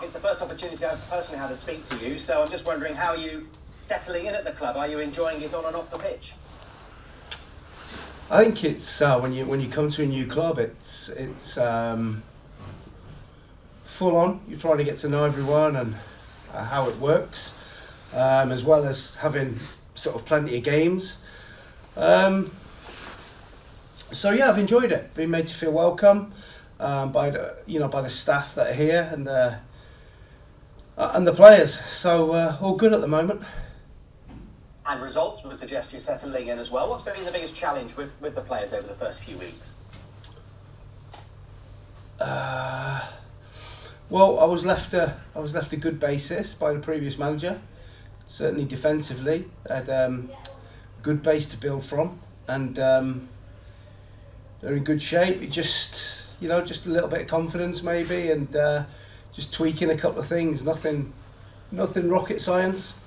Mark, it's the first opportunity I've personally had to speak to you, so I'm just wondering how you settling in at the club. Are you enjoying it on and off the pitch? I think it's when you come to a new club, it's full on. You're trying to get to know everyone and how it works, as well as having sort of plenty of games. So yeah, I've enjoyed it. Been made to feel welcome by the staff that are here and the players. So all good at the moment. And results would suggest you're settling in as well. What's been the biggest challenge with the players over the first few weeks? Well, I was left a good basis by the previous manager. Certainly defensively, had good base to build from, and they're in good shape. It just a little bit of confidence maybe, and just tweaking a couple of things. Nothing rocket science.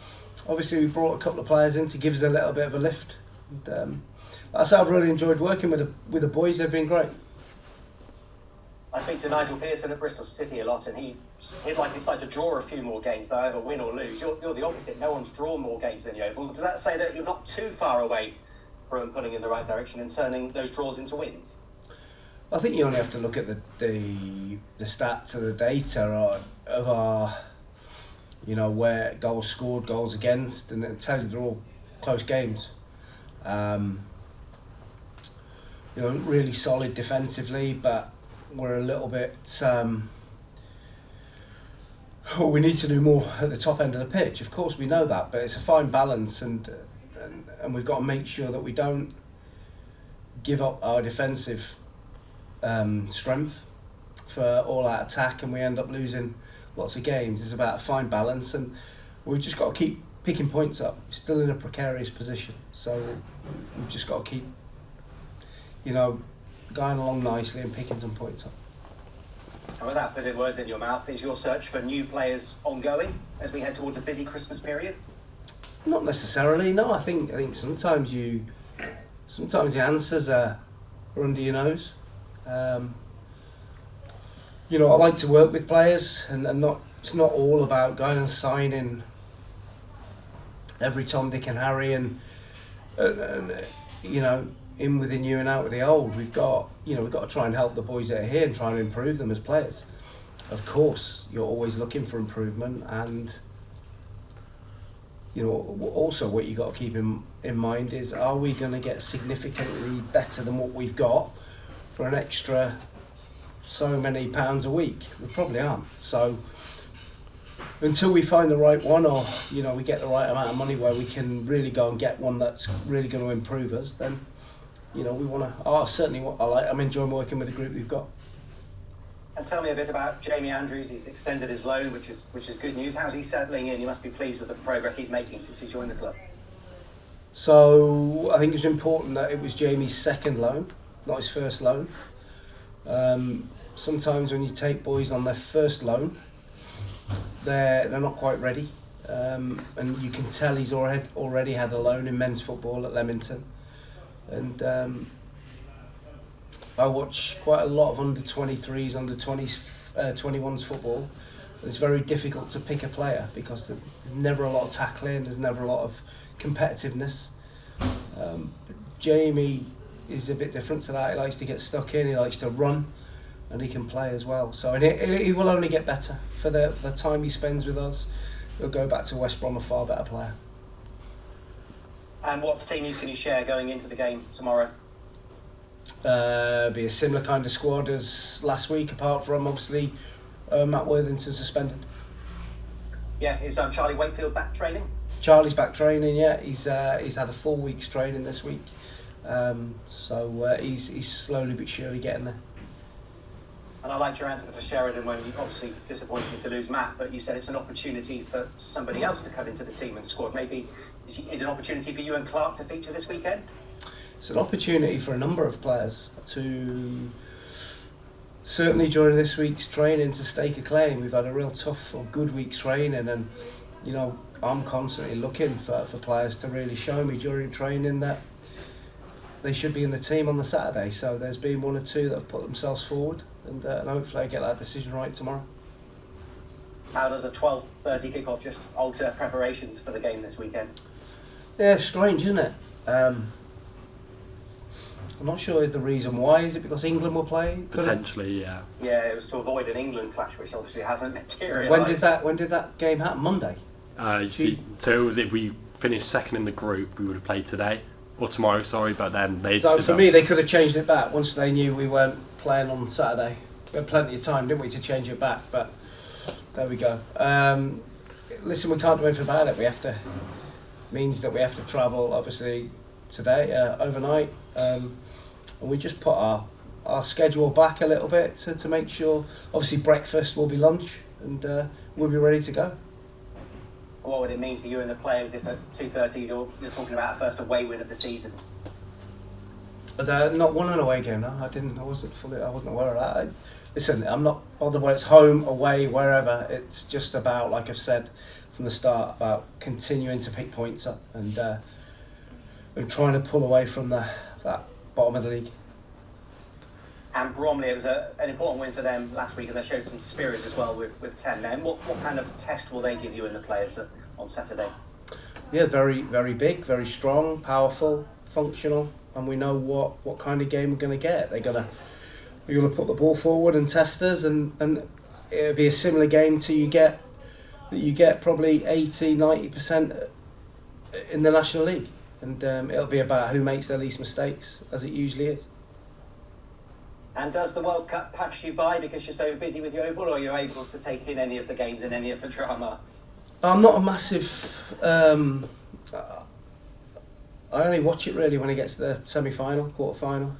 Obviously, we brought a couple of players in to give us a little bit of a lift. And, like I said, I've really enjoyed working with the boys. They've been great. I speak to Nigel Pearson at Bristol City a lot, and he'd likely decide to draw a few more games, though either win or lose. You're the opposite. No one's drawn more games than you. Well, does that say that you're not too far away from putting in the right direction and turning those draws into wins? I think you only have to look at the stats and the data of our, where goals scored, goals against, and it'll tell you they're all close games. Really solid defensively, but we're a little bit. We need to do more at the top end of the pitch. Of course, we know that, but it's a fine balance, and we've got to make sure that we don't give up our defensive strength for all out attack, and we end up losing lots of games. It's about a fine balance, and we've just got to keep picking points up. We're still in a precarious position, so we've just got to keep, going along nicely and picking some points up. And without putting words in your mouth, is your search for new players ongoing as we head towards a busy Christmas period? Not necessarily. No, I think sometimes the answers are under your nose. I like to work with players, and it's not all about going and signing every Tom, Dick and Harry and in with the new and out with the old. We've got to try and help the boys that are here and try and improve them as players. Of course, you're always looking for improvement, and also what you got to keep in mind is, are we going to get significantly better than what we've got for an extra so many pounds a week? We probably aren't. So until we find the right one, or we get the right amount of money where we can really go and get one that's really going to improve us, then we want to. I'm enjoying working with the group we've got. And tell me a bit about Jamie Andrews. He's extended his loan, which is good news. How's he settling in? You must be pleased with the progress he's making since he joined the club. So I think it's important that it was Jamie's second loan, not his first loan. Sometimes when you take boys on their first loan, they're not quite ready, and you can tell he's already had a loan in men's football at Leamington, and I watch quite a lot of under 23s, under 20s, 21s football. It's very difficult to pick a player because there's never a lot of tackling, there's never a lot of competitiveness. But Jamie is a bit different to that. He likes to get stuck in, he likes to run, and he can play as well. So he will only get better for the time he spends with us. He'll go back to West Brom a far better player. And what team news can you share going into the game tomorrow? Be a similar kind of squad as last week, apart from obviously Matt Worthington suspended. Yeah, is Charlie Wakefield back training? Charlie's back training, yeah. He's had a full week's training this week. So he's slowly but surely getting there. And I liked your answer to Sheridan when you obviously disappointed to lose Matt, but you said it's an opportunity for somebody else to come into the team and squad. Maybe is it an opportunity for you and Clark to feature this weekend? It's an opportunity for a number of players to certainly during this week's training to stake a claim. We've had a real tough or good week's training, and I'm constantly looking for players to really show me during training that they should be in the team on the Saturday. So there's been one or two that have put themselves forward, and hopefully I get that decision right tomorrow. How does a 12:30 kickoff just alter preparations for the game this weekend? Yeah, strange, isn't it? I'm not sure the reason why. Is it because England were playing? Potentially, yeah. Yeah, it was to avoid an England clash, which obviously hasn't materialised. When did that game happen? Monday. So it was if we finished second in the group, we would have played today or tomorrow. Sorry, but then they. So for me, they could have changed it back once they knew we weren't playing on Saturday. We had plenty of time, didn't we, to change it back? But there we go. Listen, we can't do anything about it. Means that we have to travel, obviously, today overnight, and we just put our schedule back a little bit to make sure. Obviously, breakfast will be lunch, and we'll be ready to go. What would it mean to you and the players if at 2:30 you're talking about a first away win of the season? But not won an away game. No, I wasn't aware of that. Listen, I'm not bothered whether it's home, away, wherever. It's just about, like I've said from the start, about continuing to pick points up and trying to pull away from that bottom of the league. And Bromley, it was an important win for them last week, and they showed some spirit as well with 10 men. What kind of test will they give you and the players on Saturday? Yeah, very, very big, very strong, powerful, functional, and we know what kind of game we're going to get. They're going to put the ball forward and test us, and it'll be a similar game to you get probably 80-90% in the National League, and it'll be about who makes their least mistakes, as it usually is. And does the World Cup pass you by because you're so busy with your Oval, or are you able to take in any of the games and any of the drama? I'm not a massive... I only watch it really when it gets to the semi-final, quarter-final.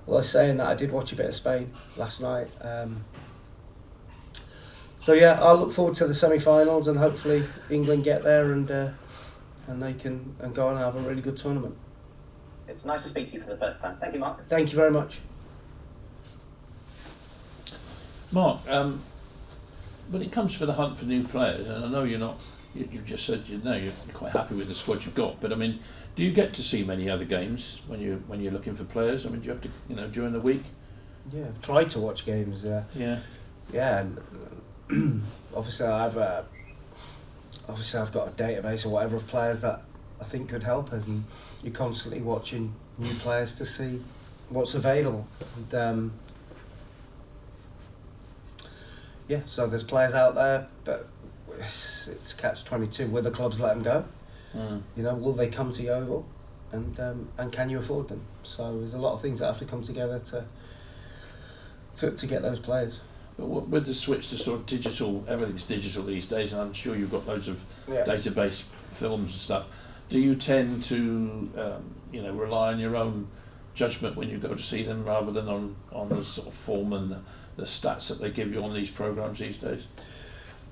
Although saying that, I did watch a bit of Spain last night. So yeah, I'll look forward to the semi-finals, and hopefully England get there and they can go and have a really good tournament. It's nice to speak to you for the first time. Thank you, Mark. Thank you very much. Mark, when it comes for the hunt for new players, and I know you've just said you're quite happy with the squad you've got, but I mean, do you get to see many other games when you're looking for players? I mean, do you have to, during the week? Yeah, try to watch games. Yeah. Yeah, and obviously I've got a database or whatever of players that I think could help us, and you're constantly watching new players to see what's available. And yeah, so there's players out there, but it's catch-22. Will the clubs let them go? Will they come to Yeovil, and can you afford them? So there's a lot of things that have to come together to get those players. But with the switch to sort of digital, everything's digital these days, and I'm sure you've got loads of database films and stuff. Do you tend to rely on your own judgment when you go to see them, rather than on the sort of form and the stats that they give you on these programs these days?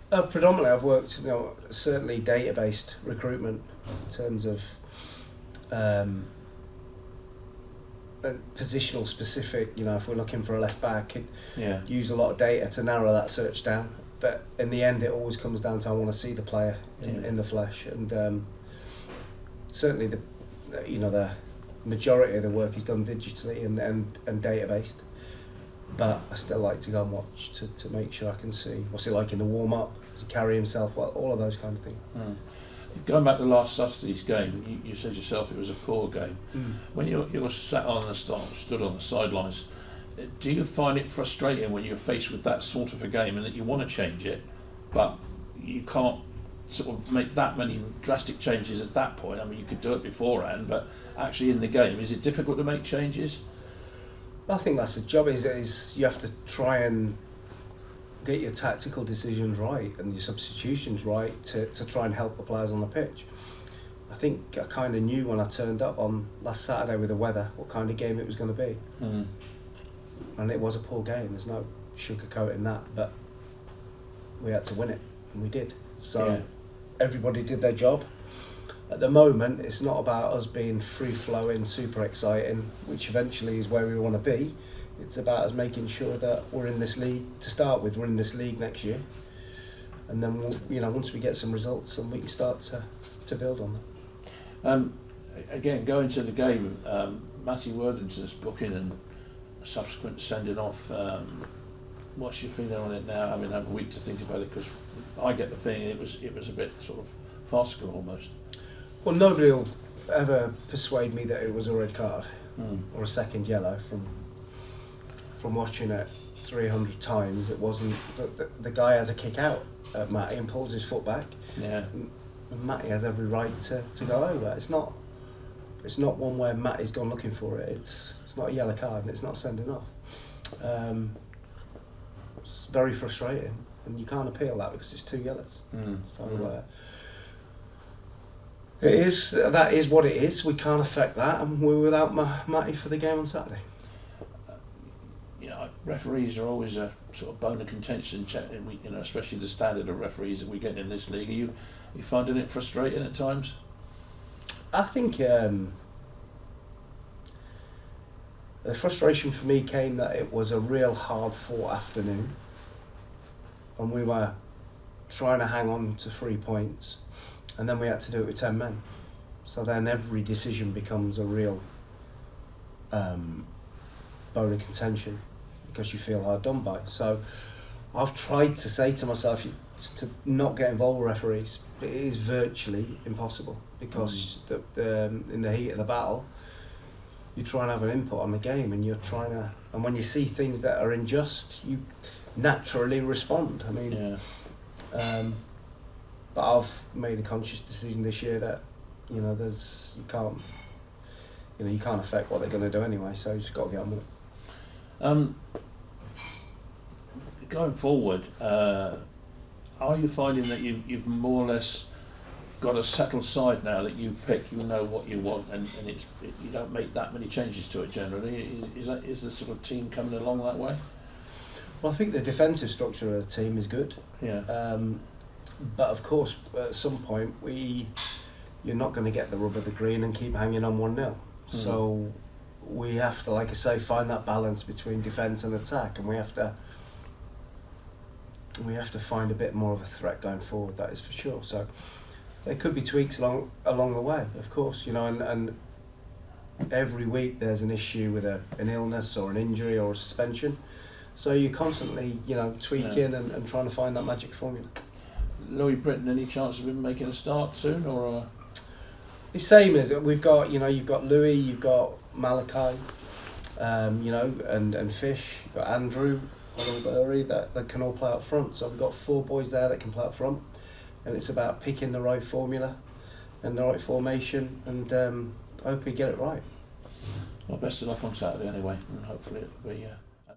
Predominantly, I've worked, certainly data-based recruitment in terms of positional specific. If we're looking for a left back, use a lot of data to narrow that search down. But in the end, it always comes down to I want to see the player in the flesh, and certainly the majority of the work is done digitally and data-based. But I still like to go and watch to make sure I can see what's it like in the warm-up, to carry himself well, all of those kind of things. Going back to last Saturday's game, you said yourself it was a poor game. When you're stood on the sidelines, do you find it frustrating when you're faced with that sort of a game and that you want to change it, but you can't sort of make that many drastic changes at that point? I mean, you could do it beforehand, but actually in the game, is it difficult to make changes? I think that's the job. Is you have to try and get your tactical decisions right and your substitutions right to try and help the players on the pitch. I think I kind of knew when I turned up on last Saturday with the weather what kind of game it was going to be. And it was a poor game, there's no sugarcoating that, but we had to win it, and we did. So everybody did their job. At the moment, it's not about us being free-flowing, super exciting, which eventually is where we want to be. It's about us making sure that we're in this league to start with. We're in this league next year, and then once we get some results, and we can start to build on that. Again, going to the game, Matty Worthington's booking and subsequent sending off What's your feeling on it now, having had a week to think about it? Because I get the feeling it was a bit sort of farcical almost. Well, nobody will ever persuade me that it was a red card Mm. or a second yellow from watching it 300 times. It wasn't. The guy has a kick out at Matty and pulls his foot back. Yeah. And Matty has every right to go over. It's not one where Matty's gone looking for it. It's not a yellow card and it's not sending off. It's very frustrating, and you can't appeal that because it's 2 yellows. Mm. So that is what it is. We can't affect that, and we're without Matty for the game on Saturday. Referees are always a sort of bone of contention, especially the standard of referees that we get in this league. Are you finding it frustrating at times? I think the frustration for me came that it was a real hard-fought afternoon, and we were trying to hang on to 3 points, and then we had to do it with 10 men. So then every decision becomes a real bone of contention, because you feel hard done by. So I've tried to say to myself to not get involved with referees. It is virtually impossible, because in the heat of the battle, you try and have an input on the game, and and when you see things that are unjust, you naturally respond. I mean, yeah. But I've made a conscious decision this year that you can't affect what they're going to do anyway. So you just got to get on with it. Going forward, are you finding that you've more or less got a settled side now that you pick, you know what you want, and you don't make that many changes to it generally? Is the sort of team coming along that way? Well, I think the defensive structure of the team is good. Yeah. But of course, at some point, you're not going to get the rub of the green and keep hanging on 1-0. So we have to, like I say, find that balance between defence and attack, and we have to find a bit more of a threat going forward. That is for sure. So there could be tweaks along the way, of course, and every week there's an issue with an illness or an injury or a suspension. So you're constantly, tweaking and trying to find that magic formula. Louis Britton, any chance of him making a start soon, or? The same as we've got, you've got Louis, you've got Malachi, and Fish, you've got Andrew, Burry, that can all play up front. So we've got 4 boys there that can play up front, and it's about picking the right formula and the right formation, and hopefully get it right. Well, best of luck on Saturday anyway, and hopefully it'll be